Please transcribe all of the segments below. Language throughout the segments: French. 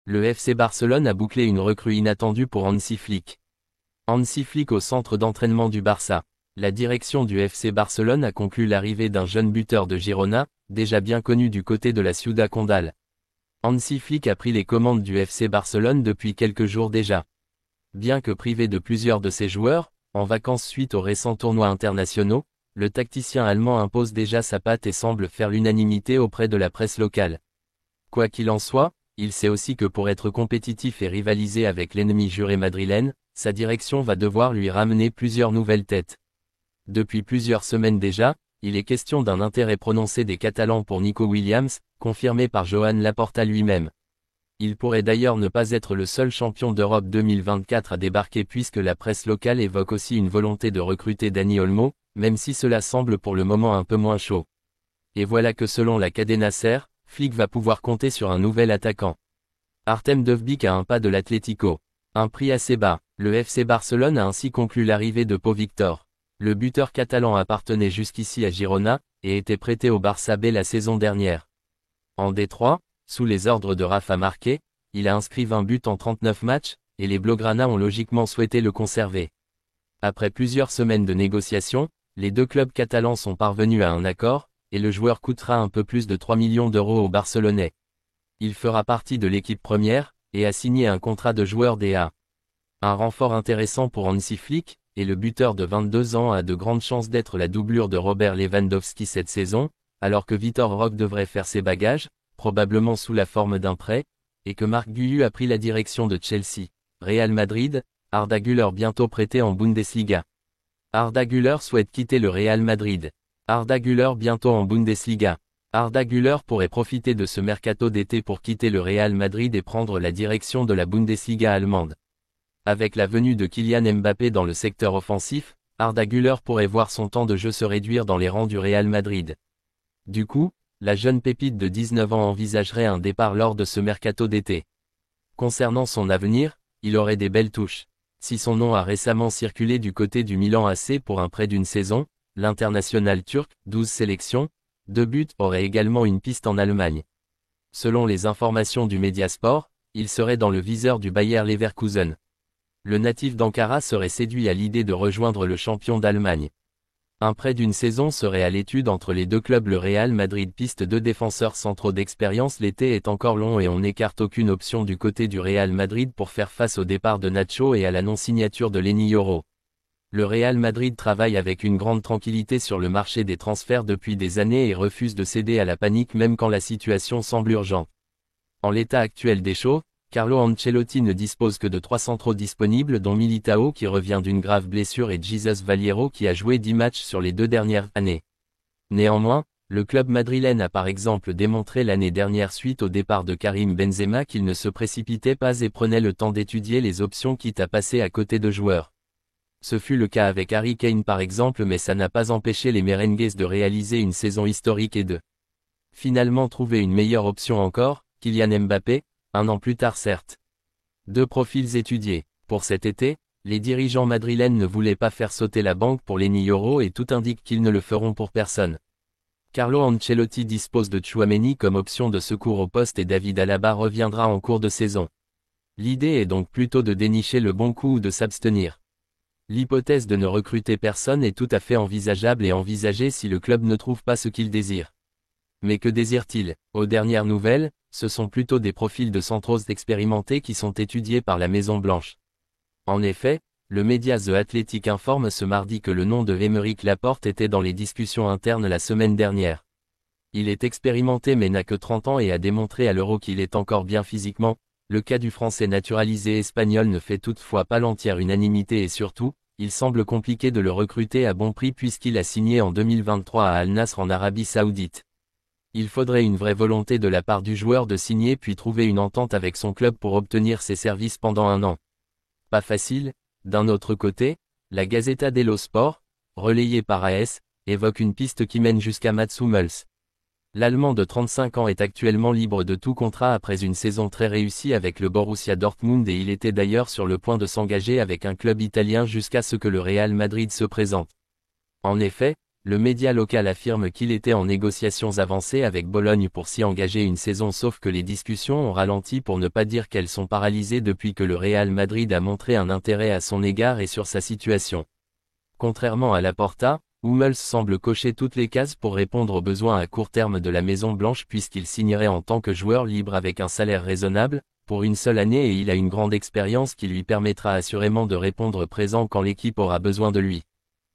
Le FC Barcelone a bouclé une recrue inattendue pour Hansi Flick. Hansi Flick au centre d'entraînement du Barça. La direction du FC Barcelone a conclu l'arrivée d'un jeune buteur de Girona, déjà bien connu du côté de la Ciudad Condal. Hansi Flick a pris les commandes du FC Barcelone depuis quelques jours déjà. Bien que privé de plusieurs de ses joueurs, en vacances suite aux récents tournois internationaux, le tacticien allemand impose déjà sa patte et semble faire l'unanimité auprès de la presse locale. Quoi qu'il en soit, il sait aussi que pour être compétitif et rivaliser avec l'ennemi juré madrilène, sa direction va devoir lui ramener plusieurs nouvelles têtes. Depuis plusieurs semaines déjà, il est question d'un intérêt prononcé des Catalans pour Nico Williams, confirmé par Joan Laporta lui-même. Il pourrait d'ailleurs ne pas être le seul champion d'Europe 2024 à débarquer puisque la presse locale évoque aussi une volonté de recruter Dani Olmo, même si cela semble pour le moment un peu moins chaud. Et voilà que selon la Cadena SER, Flick va pouvoir compter sur un nouvel attaquant. Artem Dovbyk à un pas de l'Atlético. Un prix assez bas, le FC Barcelone a ainsi conclu l'arrivée de Pau Victor. Le buteur catalan appartenait jusqu'ici à Girona, et était prêté au Barça B la saison dernière. En D3, sous les ordres de Rafa Marquez, il a inscrit 20 buts en 39 matchs, et les Blaugrana ont logiquement souhaité le conserver. Après plusieurs semaines de négociations, les deux clubs catalans sont parvenus à un accord, et le joueur coûtera un peu plus de 3 millions d'euros aux Barcelonais. Il fera partie de l'équipe première, et a signé un contrat de joueur DA. Un renfort intéressant pour Hansi Flick, et le buteur de 22 ans a de grandes chances d'être la doublure de Robert Lewandowski cette saison, alors que Vitor Roque devrait faire ses bagages, probablement sous la forme d'un prêt, et que Marc Guiu a pris la direction de Chelsea. Real Madrid, Arda Güler bientôt prêté en Bundesliga. Arda Güler souhaite quitter le Real Madrid. Arda Güler bientôt en Bundesliga. Arda Güler pourrait profiter de ce mercato d'été pour quitter le Real Madrid et prendre la direction de la Bundesliga allemande. Avec la venue de Kylian Mbappé dans le secteur offensif, Arda Güler pourrait voir son temps de jeu se réduire dans les rangs du Real Madrid. Du coup, la jeune pépite de 19 ans envisagerait un départ lors de ce mercato d'été. Concernant son avenir, il aurait des belles touches. Si son nom a récemment circulé du côté du Milan AC pour un prêt d'une saison, l'international turc, 12 sélections, 2 buts, aurait également une piste en Allemagne. Selon les informations du Mediasport, il serait dans le viseur du Bayer Leverkusen. Le natif d'Ankara serait séduit à l'idée de rejoindre le champion d'Allemagne. Un prêt d'une saison serait à l'étude entre les deux clubs. Le Real Madrid piste 2 défenseurs centraux d'expérience. L'été est encore long et on n'écarte aucune option du côté du Real Madrid pour faire face au départ de Nacho et à la non-signature de Leny Yoro. Le Real Madrid travaille avec une grande tranquillité sur le marché des transferts depuis des années et refuse de céder à la panique même quand la situation semble urgente. En l'état actuel des choses, Carlo Ancelotti ne dispose que de 3 centraux disponibles dont Militao qui revient d'une grave blessure et Jesus Valiero qui a joué 10 matchs sur les 2 dernières années. Néanmoins, le club madrilène a par exemple démontré l'année dernière suite au départ de Karim Benzema qu'il ne se précipitait pas et prenait le temps d'étudier les options quitte à passer à côté de joueurs. Ce fut le cas avec Harry Kane par exemple, mais ça n'a pas empêché les merengues de réaliser une saison historique et de finalement trouver une meilleure option encore, Kylian Mbappé, un an plus tard certes. 2 profils étudiés. Pour cet été, les dirigeants madrilènes ne voulaient pas faire sauter la banque pour Leny Yoro et tout indique qu'ils ne le feront pour personne. Carlo Ancelotti dispose de Tchouaméni comme option de secours au poste et David Alaba reviendra en cours de saison. L'idée est donc plutôt de dénicher le bon coup ou de s'abstenir. L'hypothèse de ne recruter personne est tout à fait envisageable et envisagée si le club ne trouve pas ce qu'il désire. Mais que désire-t-il? Aux dernières nouvelles, ce sont plutôt des profils de centraux expérimentés qui sont étudiés par la Maison Blanche. En effet, le média The Athletic informe ce mardi que le nom de Aymeric Laporte était dans les discussions internes la semaine dernière. Il est expérimenté mais n'a que 30 ans et a démontré à l'Euro qu'il est encore bien physiquement. Le cas du Français naturalisé espagnol ne fait toutefois pas l'entière unanimité et surtout, il semble compliqué de le recruter à bon prix puisqu'il a signé en 2023 à Al Nasr en Arabie Saoudite. Il faudrait une vraie volonté de la part du joueur de signer puis trouver une entente avec son club pour obtenir ses services pendant un an. Pas facile. D'un autre côté, la Gazzetta dello Sport, relayée par AS, évoque une piste qui mène jusqu'à Mats Hummels. L'Allemand de 35 ans est actuellement libre de tout contrat après une saison très réussie avec le Borussia Dortmund et il était d'ailleurs sur le point de s'engager avec un club italien jusqu'à ce que le Real Madrid se présente. En effet, Le média local affirme qu'il était en négociations avancées avec Bologne pour s'y engager une saison, sauf que les discussions ont ralenti, pour ne pas dire qu'elles sont paralysées depuis que le Real Madrid a montré un intérêt à son égard et sur sa situation. Contrairement à Laporta, Hummels semble cocher toutes les cases pour répondre aux besoins à court terme de la Maison Blanche, puisqu'il signerait en tant que joueur libre avec un salaire raisonnable, pour une seule année, et il a une grande expérience qui lui permettra assurément de répondre présent quand l'équipe aura besoin de lui.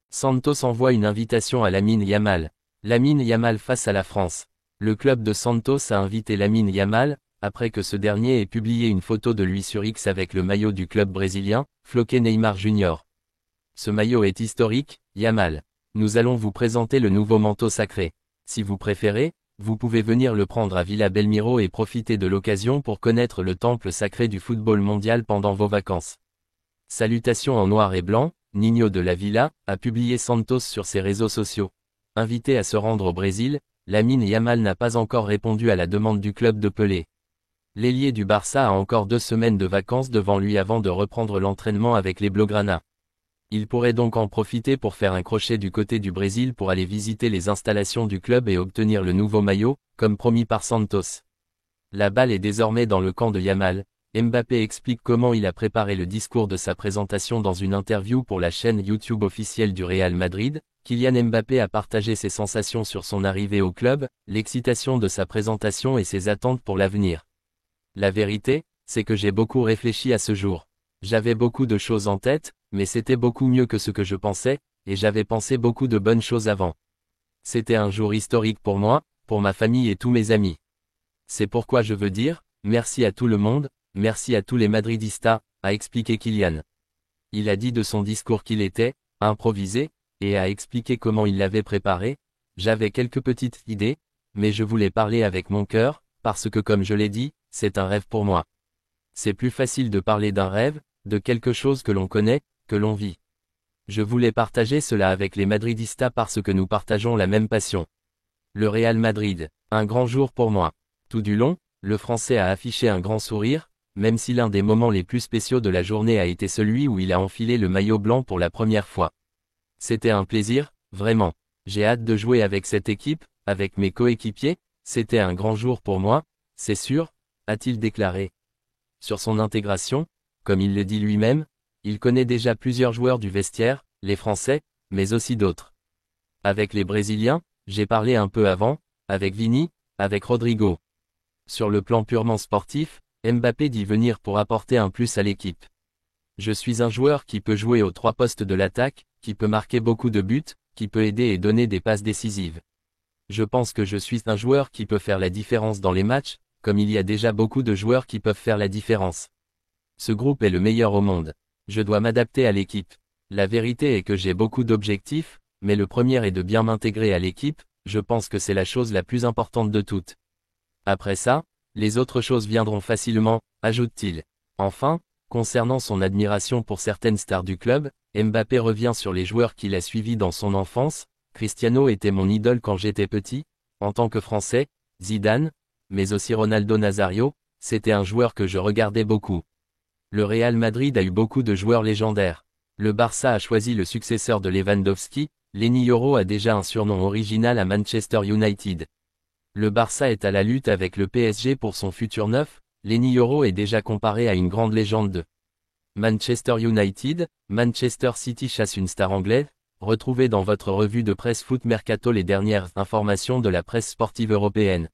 Santos envoie une invitation à Lamine Yamal. Lamine Yamal face à la France. Le club de Santos a invité Lamine Yamal, après que ce dernier ait publié une photo de lui sur X avec le maillot du club brésilien, floqué Neymar Jr. Ce maillot est historique, Yamal. Nous allons vous présenter le nouveau manteau sacré. Si vous préférez, vous pouvez venir le prendre à Villa Belmiro et profiter de l'occasion pour connaître le temple sacré du football mondial pendant vos vacances. Salutations en noir et blanc, Ninho de la Villa, a publié Santos sur ses réseaux sociaux. Invité à se rendre au Brésil, Lamine Yamal n'a pas encore répondu à la demande du club de Pelé. L'ailier du Barça a encore 2 semaines de vacances devant lui avant de reprendre l'entraînement avec les Blaugrana. Il pourrait donc en profiter pour faire un crochet du côté du Brésil pour aller visiter les installations du club et obtenir le nouveau maillot, comme promis par Santos. La balle est désormais dans le camp de Yamal. Mbappé explique comment il a préparé le discours de sa présentation dans une interview pour la chaîne YouTube officielle du Real Madrid. Kylian Mbappé a partagé ses sensations sur son arrivée au club, l'excitation de sa présentation et ses attentes pour l'avenir. La vérité, c'est que j'ai beaucoup réfléchi à ce jour. J'avais beaucoup de choses en tête, mais c'était beaucoup mieux que ce que je pensais, et j'avais pensé beaucoup de bonnes choses avant. C'était un jour historique pour moi, pour ma famille et tous mes amis. C'est pourquoi je veux dire, merci à tout le monde, merci à tous les Madridistas, a expliqué Kylian. Il a dit de son discours qu'il était improvisé, et a expliqué comment il l'avait préparé. J'avais quelques petites idées, mais je voulais parler avec mon cœur, parce que comme je l'ai dit, c'est un rêve pour moi. C'est plus facile de parler d'un rêve, de quelque chose que l'on connaît, que l'on vit. Je voulais partager cela avec les Madridistas parce que nous partageons la même passion. Le Real Madrid, un grand jour pour moi. Tout du long, le Français a affiché un grand sourire, même si l'un des moments les plus spéciaux de la journée a été celui où il a enfilé le maillot blanc pour la première fois. C'était un plaisir, vraiment. J'ai hâte de jouer avec cette équipe, avec mes coéquipiers, c'était un grand jour pour moi, c'est sûr, a-t-il déclaré. Sur son intégration, comme il le dit lui-même, il connaît déjà plusieurs joueurs du vestiaire, les Français, mais aussi d'autres. Avec les Brésiliens, j'ai parlé un peu avant, avec Vini, avec Rodrigo. Sur le plan purement sportif, Mbappé dit venir pour apporter un plus à l'équipe. Je suis un joueur qui peut jouer aux 3 postes de l'attaque, qui peut marquer beaucoup de buts, qui peut aider et donner des passes décisives. Je pense que je suis un joueur qui peut faire la différence dans les matchs, comme il y a déjà beaucoup de joueurs qui peuvent faire la différence. Ce groupe est le meilleur au monde. Je dois m'adapter à l'équipe. La vérité est que j'ai beaucoup d'objectifs, mais le premier est de bien m'intégrer à l'équipe, je pense que c'est la chose la plus importante de toutes. Après ça, les autres choses viendront facilement, ajoute-t-il. Enfin, concernant son admiration pour certaines stars du club, Mbappé revient sur les joueurs qu'il a suivis dans son enfance. Cristiano était mon idole quand j'étais petit, en tant que Français, Zidane, mais aussi Ronaldo Nazario, c'était un joueur que je regardais beaucoup. Le Real Madrid a eu beaucoup de joueurs légendaires. Le Barça a choisi le successeur de Lewandowski, Lenny Yoro a déjà un surnom original à Manchester United. Le Barça est à la lutte avec le PSG pour son futur neuf, Lenny Yoro est déjà comparé à une grande légende de Manchester United. Manchester City chasse une star anglaise. Retrouvez dans votre revue de presse Foot Mercato les dernières informations de la presse sportive européenne.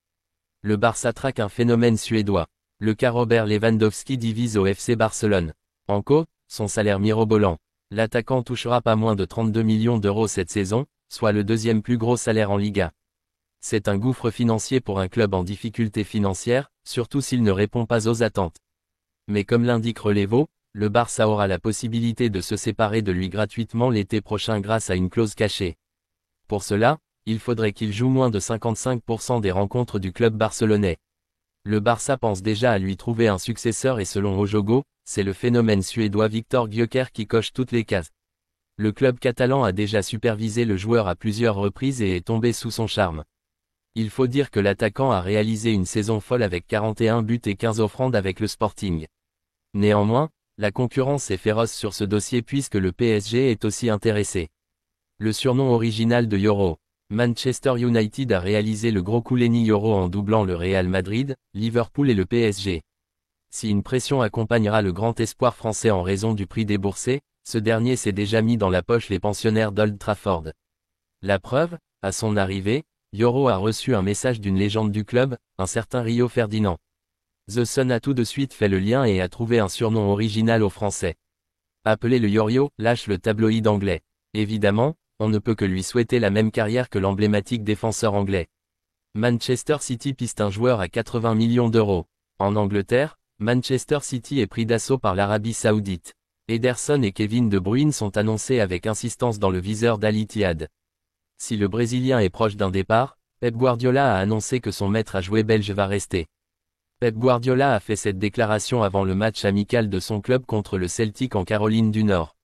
Le Barça traque un phénomène suédois. Le cas Robert Lewandowski divise au FC Barcelone. En co, son salaire mirobolant. L'attaquant touchera pas moins de 32 millions d'euros cette saison, soit le 2e plus gros salaire en Liga. C'est un gouffre financier pour un club en difficulté financière, surtout s'il ne répond pas aux attentes. Mais comme l'indique Relevo, le Barça aura la possibilité de se séparer de lui gratuitement l'été prochain grâce à une clause cachée. Pour cela, il faudrait qu'il joue moins de 55% des rencontres du club barcelonais. Le Barça pense déjà à lui trouver un successeur et selon Ojogo, c'est le phénomène suédois Victor Gyökeres qui coche toutes les cases. Le club catalan a déjà supervisé le joueur à plusieurs reprises et est tombé sous son charme. Il faut dire que l'attaquant a réalisé une saison folle avec 41 buts et 15 offrandes avec le Sporting. Néanmoins, la concurrence est féroce sur ce dossier puisque le PSG est aussi intéressé. Le surnom original de Yoro. Manchester United a réalisé le gros coup Lenny Yoro en doublant le Real Madrid, Liverpool et le PSG. Si une pression accompagnera le grand espoir français en raison du prix déboursé, ce dernier s'est déjà mis dans la poche les pensionnaires d'Old Trafford. La preuve, à son arrivée, Yoro a reçu un message d'une légende du club, un certain Rio Ferdinand. The Sun a tout de suite fait le lien et a trouvé un surnom original aux Français. Appelé le Yorio, lâche le tabloïd anglais. Évidemment, on ne peut que lui souhaiter la même carrière que l'emblématique défenseur anglais. Manchester City piste un joueur à 80 millions d'euros. En Angleterre, Manchester City est pris d'assaut par l'Arabie Saoudite. Ederson et Kevin De Bruyne sont annoncés avec insistance dans le viseur d'Al Ittihad. Si le Brésilien est proche d'un départ, Pep Guardiola a annoncé que son maître à jouer belge va rester. Pep Guardiola a fait cette déclaration avant le match amical de son club contre le Celtic en Caroline du Nord.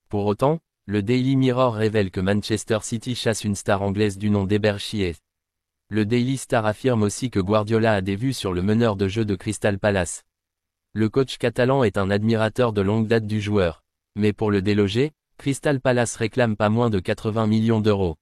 Pour autant, le Daily Mirror révèle que Manchester City chasse une star anglaise du nom d'Eber Chiez. Le Daily Star affirme aussi que Guardiola a des vues sur le meneur de jeu de Crystal Palace. Le coach catalan est un admirateur de longue date du joueur. Mais pour le déloger, Crystal Palace réclame pas moins de 80 millions d'euros.